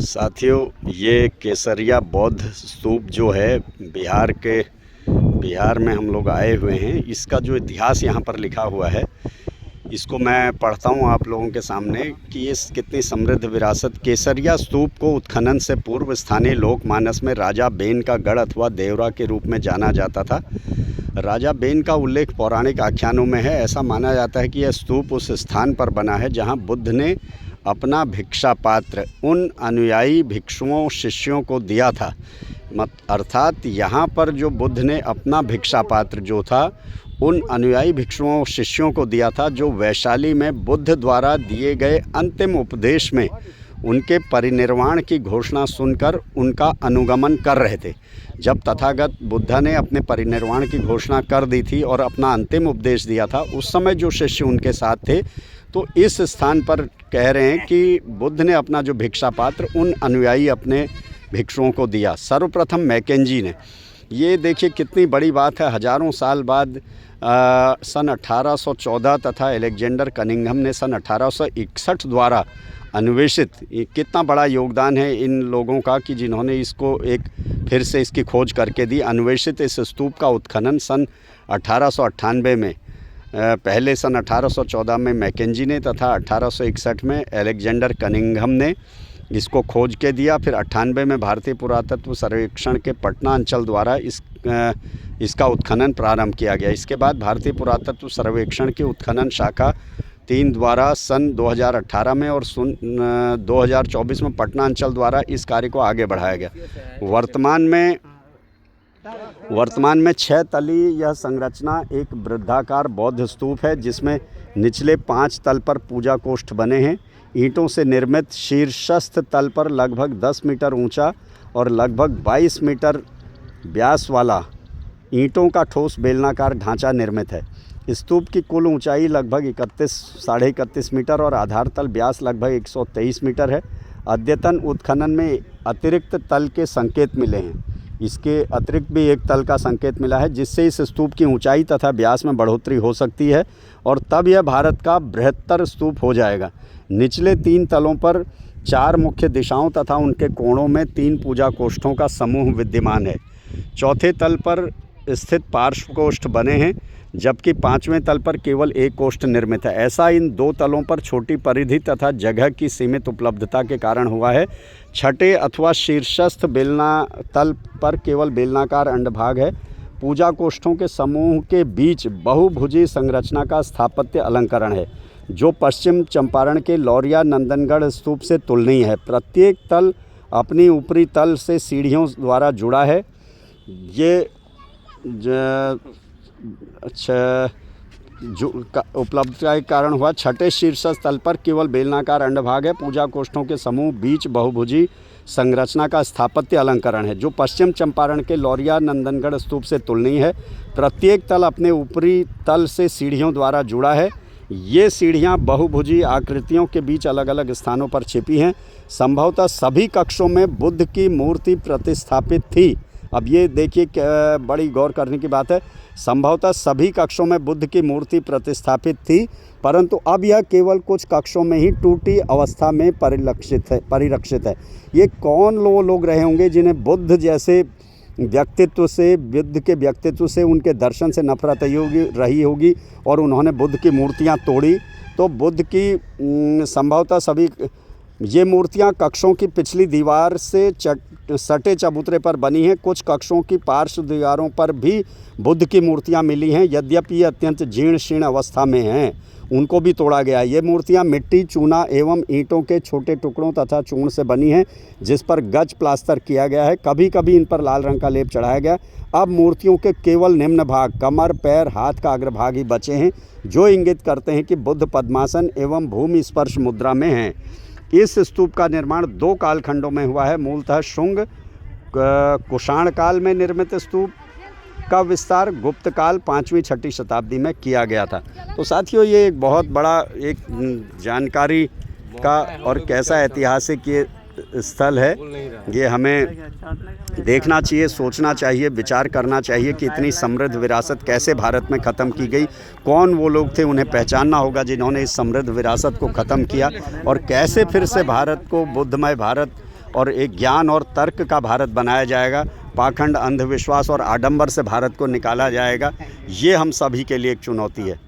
साथियों, ये केसरिया बौद्ध स्तूप जो है बिहार में हम लोग आए हुए हैं। इसका जो इतिहास यहाँ पर लिखा हुआ है, इसको मैं पढ़ता हूँ आप लोगों के सामने कि ये कितनी समृद्ध विरासत। केसरिया स्तूप को उत्खनन से पूर्व स्थानीय लोकमानस में राजा बेन का गढ़ अथवा देवरा के रूप में जाना जाता था। राजा बेन का उल्लेख पौराणिक आख्यानों में है। ऐसा माना जाता है कि यह स्तूप उस स्थान पर बना है जहाँ बुद्ध ने अपना भिक्षा पात्र उन अनुयायी भिक्षुओं शिष्यों को दिया था। अर्थात यहाँ पर जो बुद्ध ने अपना भिक्षा पात्र जो था उन अनुयायी भिक्षुओं शिष्यों को दिया था, जो वैशाली में बुद्ध द्वारा दिए गए अंतिम उपदेश में उनके परिनिर्वाण की घोषणा सुनकर उनका अनुगमन कर रहे थे। जब तथागत बुद्ध ने अपने परिनिर्वाण की घोषणा कर दी थी और अपना अंतिम उपदेश दिया था, उस समय जो शिष्य उनके साथ थे, तो इस स्थान पर कह रहे हैं कि बुद्ध ने अपना जो भिक्षा पात्र उन अनुयायी अपने भिक्षुओं को दिया। सर्वप्रथम मैकेंजी ने, ये देखिए कितनी बड़ी बात है, हजारों साल बाद सन 1814 तथा एलेक्जेंडर कनिंघम ने सन 1861 द्वारा अन्वेषित, कितना बड़ा योगदान है इन लोगों का कि जिन्होंने इसको एक फिर से इसकी खोज करके दी। अन्वेषित इस स्तूप का उत्खनन सन 1898 में, पहले सन 1814 में मैकेंजी ने तथा 1861 में एलेक्जेंडर कनिंघम ने इसको खोज के दिया। फिर 98 में भारतीय पुरातत्व सर्वेक्षण के पटना अंचल द्वारा इसका उत्खनन प्रारंभ किया गया। इसके बाद भारतीय पुरातत्व सर्वेक्षण की उत्खनन शाखा 3 द्वारा सन 2018 में और 2024 में पटना अंचल द्वारा इस कार्य को आगे बढ़ाया गया। वर्तमान में 6 तली यह संरचना एक वृत्ताकार बौद्ध स्तूप है, जिसमें निचले 5 तल पर पूजा कोष्ठ बने हैं। ईंटों से निर्मित शीर्षस्थ तल पर लगभग 10 मीटर ऊंचा और लगभग 22 मीटर व्यास वाला ईंटों का ठोस बेलनाकार ढांचा निर्मित है। स्तूप की कुल ऊंचाई लगभग 31 मीटर मीटर और आधार तल व्यास लगभग 123 मीटर है। अद्यतन उत्खनन में अतिरिक्त तल के संकेत मिले हैं। इसके अतिरिक्त भी एक तल का संकेत मिला है, जिससे इस स्तूप की ऊंचाई तथा व्यास में बढ़ोतरी हो सकती है और तब यह भारत का बृहत्तर स्तूप हो जाएगा। निचले 3 तलों पर 4 मुख्य दिशाओं तथा उनके कोणों में 3 पूजा कोष्ठों का समूह विद्यमान है। चौथे तल पर स्थित पार्श्व कोष्ठ बने हैं, जबकि 5वें तल पर केवल एक कोष्ठ निर्मित है। ऐसा इन 2 तलों पर छोटी परिधि तथा जगह की सीमित उपलब्धता के कारण हुआ है। छठे अथवा शीर्षस्थ बेलना तल पर केवल बेलनाकार अंडभाग है। पूजा कोष्ठों के समूह के बीच बहुभुजी संरचना का स्थापत्य अलंकरण है, जो पश्चिम चंपारण के लौरिया नंदनगढ़ स्तूप से तुलनीय है। प्रत्येक तल अपनी ऊपरी तल से सीढ़ियों द्वारा जुड़ा है। ये उपलब्धता के कारण हुआ। छठे शीर्ष तल पर केवल बेलनाकार अंडभाग है। पूजा कोष्ठों के समूह बीच बहुभुजी संरचना का स्थापत्य अलंकरण है, जो पश्चिम चंपारण के लौरिया नंदनगढ़ स्तूप से तुलनीय है। प्रत्येक तल अपने ऊपरी तल से सीढ़ियों द्वारा जुड़ा है। ये सीढ़ियाँ बहुभुजी आकृतियों के बीच अलग अलग स्थानों पर छिपी हैं। संभवतः सभी कक्षों में बुद्ध की मूर्ति प्रतिस्थापित थी। अब ये देखिए बड़ी गौर करने की बात है, संभवतः सभी कक्षों में बुद्ध की मूर्ति प्रतिस्थापित थी, परंतु अब यह केवल कुछ कक्षों में ही टूटी अवस्था में परिलक्षित है। ये कौन लोग रहे होंगे जिन्हें बुद्ध जैसे व्यक्तित्व से, बुद्ध के व्यक्तित्व से, उनके दर्शन से नफरत रही होगी और उन्होंने बुद्ध की मूर्तियाँ तोड़ी। तो बुद्ध की संभवतः सभी ये मूर्तियाँ कक्षों की पिछली दीवार से सटे चबूतरे पर बनी हैं। कुछ कक्षों की पार्श्व दीवारों पर भी बुद्ध की मूर्तियाँ मिली हैं, यद्यपि ये अत्यंत जीर्ण शीर्ण अवस्था में हैं, उनको भी तोड़ा गया। ये मूर्तियाँ मिट्टी, चूना एवं ईंटों के छोटे टुकड़ों तथा चूर्ण से बनी हैं, जिस पर गज प्लास्तर किया गया है। कभी कभी इन पर लाल रंग का लेप चढ़ाया गया। अब मूर्तियों के केवल निम्न भाग, कमर, पैर, हाथ का अग्रभाग ही बचे हैं, जो इंगित करते हैं कि बुद्ध पद्मासन एवं भूमि स्पर्श मुद्रा में हैं। इस स्तूप का निर्माण 2 कालखंडों में हुआ है। मूलतः शुंग कुषाण काल में निर्मित स्तूप का विस्तार गुप्त काल 5वीं-6वीं शताब्दी में किया गया था। तो साथियों, ये एक बहुत बड़ा एक जानकारी का और कैसा ऐतिहासिक ये स्थल है, ये हमें देखना चाहिए, सोचना चाहिए, विचार करना चाहिए कि इतनी समृद्ध विरासत कैसे भारत में ख़त्म की गई। कौन वो लोग थे, उन्हें पहचानना होगा जिन्होंने इस समृद्ध विरासत को ख़त्म किया, और कैसे फिर से भारत को बुद्धमय भारत और एक ज्ञान और तर्क का भारत बनाया जाएगा। पाखंड, अंधविश्वास और आडंबर से भारत को निकाला जाएगा। ये हम सभी के लिए एक चुनौती है।